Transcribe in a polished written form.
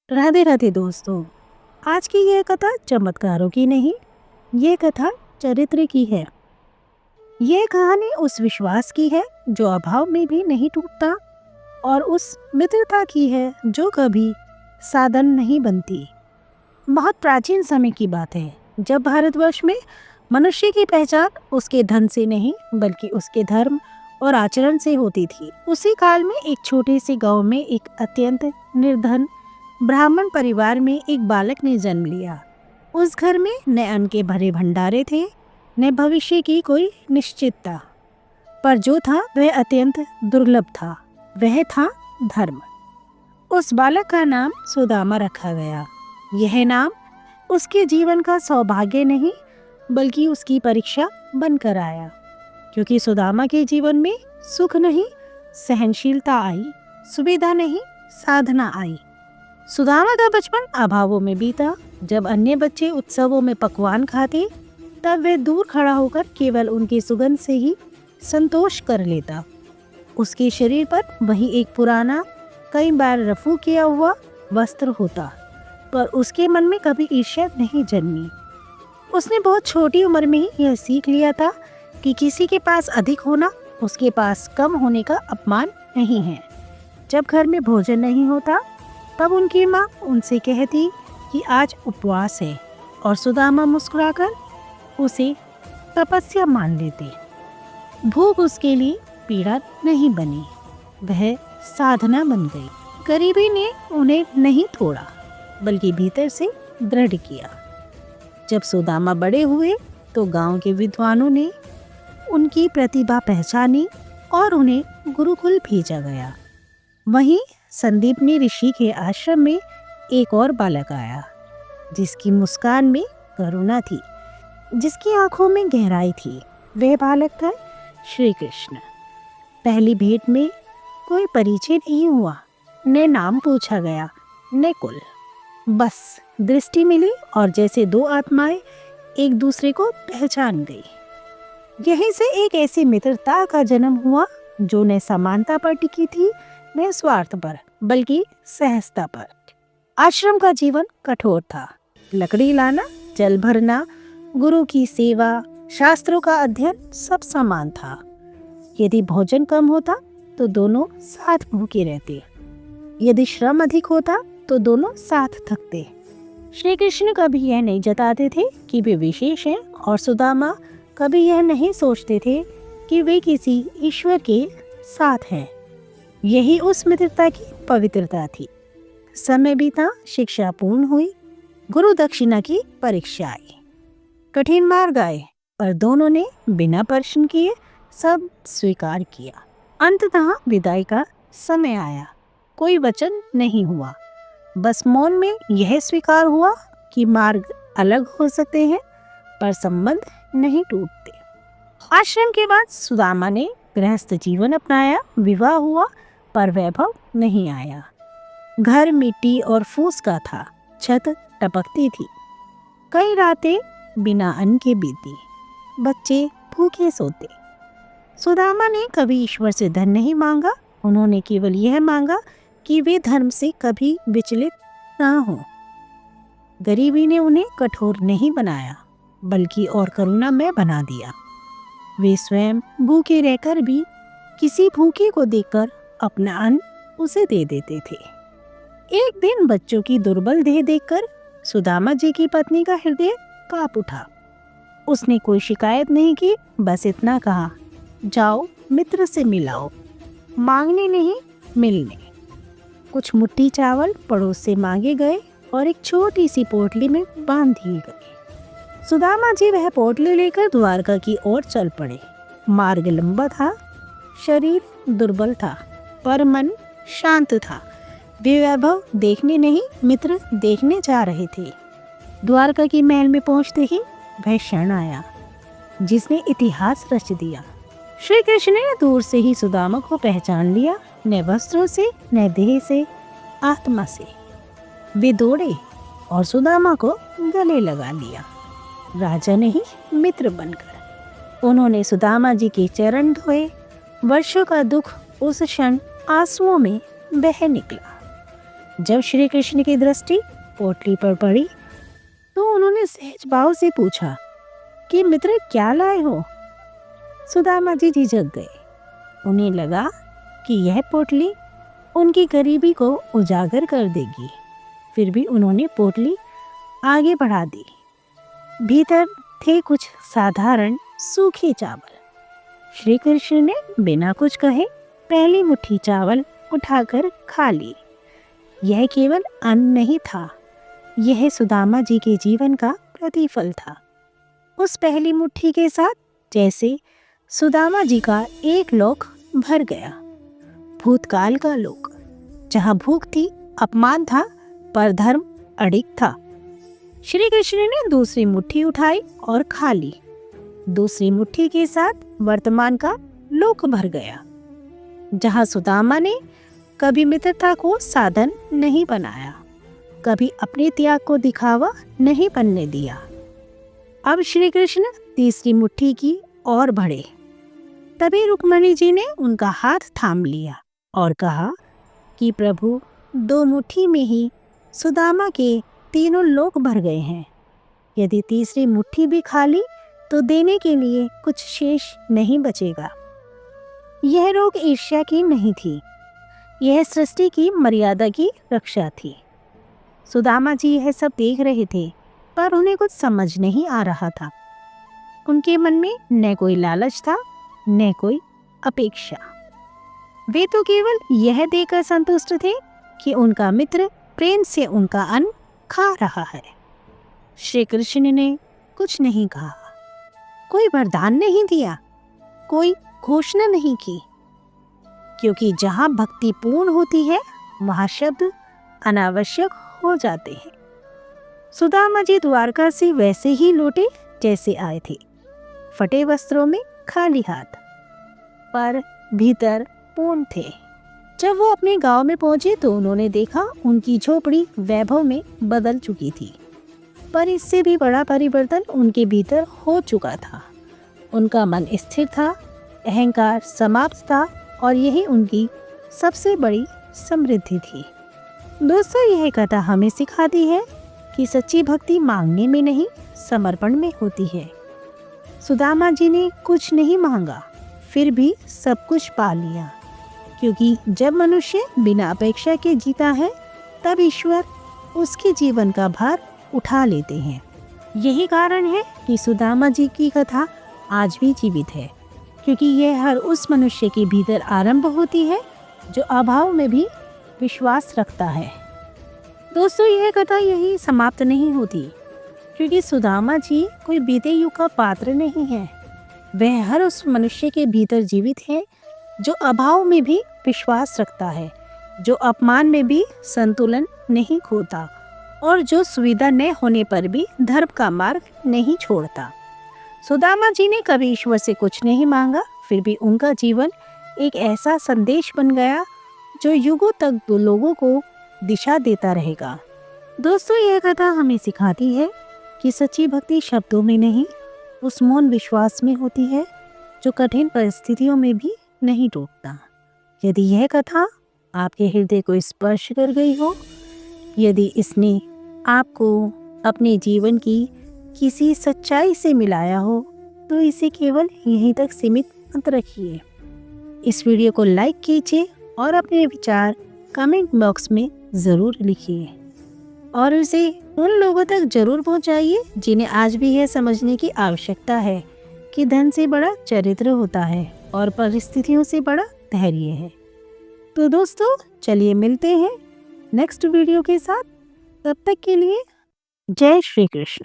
राधे राधे दोस्तों। आज की यह कथा चमत्कारों की नहीं, ये कथा चरित्र की है। ये कहानी उस विश्वास की है जो अभाव में भी नहीं टूटता, और उस मित्रता की है जो कभी साधन नहीं बनती। बहुत प्राचीन समय की बात है, जब भारतवर्ष में मनुष्य की पहचान उसके धन से नहीं बल्कि उसके धर्म और आचरण से होती थी। उसी काल में एक छोटे से गांव में एक अत्यंत निर्धन ब्राह्मण परिवार में एक बालक ने जन्म लिया। उस घर में न अन्न के भरे भंडारे थे, न भविष्य की कोई निश्चितता, पर जो था वह अत्यंत दुर्लभ था, वह था धर्म। उस बालक का नाम सुदामा रखा गया। यह नाम उसके जीवन का सौभाग्य नहीं बल्कि उसकी परीक्षा बनकर आया, क्योंकि सुदामा के जीवन में सुख नहीं सहनशीलता आई, सुविधा नहीं साधना आई। सुदामा का बचपन अभावों में बीता। जब अन्य बच्चे उत्सवों में पकवान खाते, तब वह दूर खड़ा होकर केवल उनकी सुगंध से ही संतोष कर लेता। उसके शरीर पर वही एक पुराना, कई बार रफू किया हुआ वस्त्र होता, पर उसके मन में कभी ईर्ष्या नहीं जन्मी। उसने बहुत छोटी उम्र में ही यह सीख लिया था कि किसी के पास अधिक होना उसके पास कम होने का अपमान नहीं है। जब घर में भोजन नहीं होता, तब उनकी माँ उनसे कहती कि आज उपवास है, और सुदामा मुस्कुराकर उसे तपस्या मान लेते। भूख उसके लिए पीड़ा नहीं बनी, वह साधना बन गई। गरीबी ने उन्हें नहीं तोड़ा बल्कि भीतर से दृढ़ किया। जब सुदामा बड़े हुए तो गांव के विद्वानों ने उनकी प्रतिभा पहचानी और उन्हें गुरुकुल भेजा गया। वहीं संदीपनी ऋषि के आश्रम में एक और बालक आया, जिसकी मुस्कान में करुणा थी, जिसकी आंखों में गहराई थी। वह बालक था श्री कृष्ण। पहली भेंट में कोई परिचय नहीं हुआ, न नाम पूछा गया, न कुल। बस दृष्टि मिली और जैसे दो आत्माएं एक दूसरे को पहचान गई। यहीं से एक ऐसी मित्रता का जन्म हुआ जो न समानता पर टिकी थी, न स्वार्थ पर बल्कि सहजता पर। आश्रम का जीवन कठोर था। लकड़ी लाना, जल भरना, गुरु की सेवा, शास्त्रों का अध्ययन सब समान था। यदि भोजन कम होता तो दोनों साथ भूखे रहते, यदि श्रम अधिक होता तो दोनों साथ थकते। श्री कृष्ण कभी यह नहीं जताते थे कि वे विशेष हैं, और सुदामा कभी यह नहीं सोचते थे कि वे किसी ईश्वर के साथ हैं। यही उस मित्रता की पवित्रता थी। समय बीता, शिक्षा पूर्ण हुई, गुरु दक्षिणा की परीक्षा आई, कठिन मार्ग आए, पर दोनों ने बिना प्रश्न किए सब स्वीकार किया। अंततः विदाई का समय आया। कोई वचन नहीं हुआ, बस मौन में यह स्वीकार हुआ कि मार्ग अलग हो सकते हैं पर संबंध नहीं टूटते। आश्रम के बाद सुदामा ने गृहस्थ जीवन अपनाया। विवाह हुआ पर वैभव नहीं आया। घर मिट्टी और फूस का था, छत टपकती थी। कई रातें बिना अन्न के बीती, बच्चे भूखे सोते। सुदामा ने कभी ईश्वर से धन नहीं मांगा, उन्होंने केवल यह मांगा कि वे धर्म से कभी विचलित ना हो। गरीबी ने उन्हें कठोर नहीं बनाया बल्कि और करुणामय बना दिया। वे स्वयं भूखे रहकर भी किसी भूखे को देखकर अपना अन्न उसे दे देते थे। एक दिन बच्चों की दुर्बल देह देखकर सुदामा जी की पत्नी का हृदय कांप उठा। उसने कोई शिकायत नहीं की, बस इतना कहा, जाओ मित्र से मिलाओ, मांगने नहीं मिलने। कुछ मुट्ठी चावल पड़ोस से मांगे गए और एक छोटी सी पोटली में बांध दिए गए। सुदामा जी वह पोटली लेकर द्वारका की ओर चल पड़े। मार्ग लंबा था, शरीर दुर्बल था, पर मन शांत था। वे वैभव देखने नहीं, मित्र देखने जा रहे थे। द्वारका की महल में पहुंचते ही वह क्षण आया जिसने इतिहास रच दिया। श्री कृष्ण ने दूर से ही सुदामा को पहचान लिया, न वस्त्रों से, न देह से, आत्मा से। वे दौड़े और सुदामा को गले लगा लिया, राजा नहीं मित्र बनकर। उन्होंने सुदामा जी के चरण धोए। वर्षों का दुख उस क्षण आंसुओं में बह निकला। जब श्री कृष्ण की दृष्टि पोटली पर पड़ी तो उन्होंने सहज भाव से पूछा कि मित्र क्या लाए हो। सुदामा जी झिझक गए। उन्हें लगा कि यह पोटली उनकी गरीबी को उजागर कर देगी। फिर भी उन्होंने पोटली आगे बढ़ा दी। भीतर थे कुछ साधारण सूखे चावल। श्री कृष्ण ने बिना कुछ कहे पहली मुट्ठी चावल उठाकर खा ली। यह केवल अन्न नहीं था, यह सुदामा जी के जीवन का प्रतिफल था। उस पहली मुट्ठी के साथ जैसे सुदामा जी का एक लोक भर गया, भूतकाल का लोक, जहाँ भूख थी, अपमान था, पर धर्म अडिग था। श्री कृष्ण ने दूसरी मुट्ठी उठाई और खा ली। दूसरी मुट्ठी के साथ वर्तमान का लोक भर गया, जहाँ सुदामा ने कभी मित्रता को साधन नहीं बनाया, कभी अपने त्याग को दिखावा नहीं बनने दिया। अब श्री कृष्ण तीसरी मुट्ठी की ओर बढ़े। तभी रुक्मणी जी ने उनका हाथ थाम लिया और कहा कि प्रभु, 2 मुट्ठी में ही सुदामा के तीनों लोक भर गए हैं। यदि तीसरी मुट्ठी भी खा ली तो देने के लिए कुछ शेष नहीं बचेगा। यह रोग ईर्ष्या की नहीं थी, यह सृष्टि की मर्यादा की रक्षा थी। सुदामा जी यह सब देख रहे थे, पर उन्हें कुछ समझ नहीं आ रहा था। उनके मन में न कोई लालच था, न कोई अपेक्षा। वे तो केवल यह देखकर संतुष्ट थे कि उनका मित्र प्रेम से उनका अन्न खा रहा है। श्री कृष्ण ने कुछ नहीं कहा, कोई वरदान नहीं दिया, कोई घोषणा नहीं की, क्योंकि जहाँ भक्ति पूर्ण होती है वहाँ शब्द अनावश्यक हो जाते हैं। सुदामा जी द्वारका से वैसे ही लौटे जैसे आए थे, फटे वस्त्रों में, खाली हाथ, पर भीतर पूर्ण थे। जब वो अपने गांव में पहुंचे तो उन्होंने देखा उनकी झोपड़ी वैभव में बदल चुकी थी, पर इससे भी बड़ा परिवर्तन उनके भीतर हो चुका था। उनका मन स्थिर था, अहंकार समाप्त था, और यही उनकी सबसे बड़ी समृद्धि थी। दोस्तों, यह कथा हमें सिखाती है कि सच्ची भक्ति मांगने में नहीं, समर्पण में होती है। सुदामा जी ने कुछ नहीं मांगा, फिर भी सब कुछ पा लिया, क्योंकि जब मनुष्य बिना अपेक्षा के जीता है तब ईश्वर उसके जीवन का भार उठा लेते हैं। यही कारण है कि सुदामा जी की कथा आज भी जीवित है, क्योंकि यह हर उस मनुष्य के भीतर आरंभ होती है जो अभाव में भी विश्वास रखता है। दोस्तों, यह कथा यही समाप्त नहीं होती, क्योंकि सुदामा जी कोई बीते युग का पात्र नहीं है। वह हर उस मनुष्य के भीतर जीवित है जो अभाव में भी विश्वास रखता है, जो अपमान में भी संतुलन नहीं खोता, और जो सुविधा न होने पर भी धर्म का मार्ग नहीं छोड़ता। सुदामा जी ने कभी ईश्वर से कुछ नहीं मांगा, फिर भी उनका जीवन एक ऐसा संदेश बन गया जो युगों तक लोगों को दिशा देता रहेगा। दोस्तों, यह कथा हमें सिखाती है कि सच्ची भक्ति शब्दों में नहीं, उस मौन विश्वास में होती है जो कठिन परिस्थितियों में भी नहीं टूटता। यदि यह कथा आपके हृदय को स्पर्श कर गई हो, यदि इसने आपको अपने जीवन की किसी सच्चाई से मिलाया हो, तो इसे केवल यहीं तक सीमित मत रखिए। इस वीडियो को लाइक कीजिए और अपने विचार कमेंट बॉक्स में ज़रूर लिखिए, और इसे उन लोगों तक ज़रूर पहुंचाइए जिन्हें आज भी यह समझने की आवश्यकता है कि धन से बड़ा चरित्र होता है और परिस्थितियों से बड़ा धैर्य है। तो दोस्तों, चलिए मिलते हैं नेक्स्ट वीडियो के साथ। तब तक के लिए जय श्री कृष्ण।